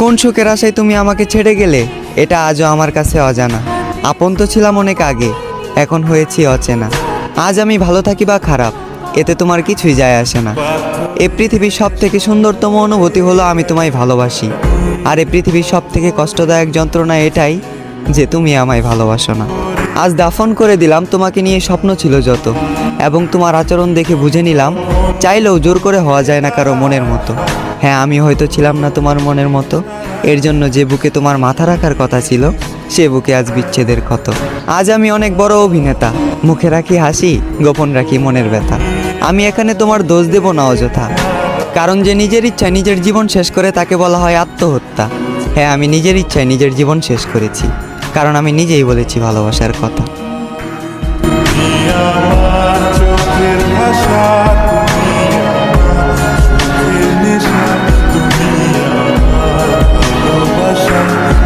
কোন সুখের আশায় তুমি আমাকে ছেড়ে গেলে এটা আজও আমার কাছে অজানা। আপন তো ছিলাম অনেক আগে, এখন হয়েছি অচেনা। আজ আমি ভালো থাকি বা খারাপ, এতে তোমার কিছুই যায় আসে না। এ পৃথিবীর সব থেকে সুন্দরতম অনুভূতি হলো আমি তোমায় ভালোবাসি। আর এ পৃথিবীর সব থেকে কষ্টদায়ক যন্ত্রণা এটাই যে তুমি আমায় ভালোবাসো না। আজ দাফন করে দিলাম তোমাকে নিয়ে স্বপ্ন ছিল যত, এবং তোমার আচরণ দেখে বুঝে নিলাম চাইলেও জোর করে হওয়া যায় না কারো মনের মতো। হ্যাঁ, আমি হয়তো ছিলাম না তোমার মনের মতো, এর জন্য যে বুকে তোমার মাথা রাখার কথা ছিল সে বুকে আজ বিচ্ছেদের ক্ষত। আজ আমি অনেক বড় অভিনেতা, মুখে রাখি হাসি, গোপন রাখি মনের ব্যথা। আমি এখানে তোমার দোষ দেব না অযথা, কারণ যে নিজের ইচ্ছায় নিজের জীবন শেষ করে তাকে বলা হয় আত্মহত্যা। হ্যাঁ, আমি নিজের ইচ্ছায় নিজের জীবন শেষ করেছি, কারণ আমি নিজেই বলেছি ভালোবাসার কথা।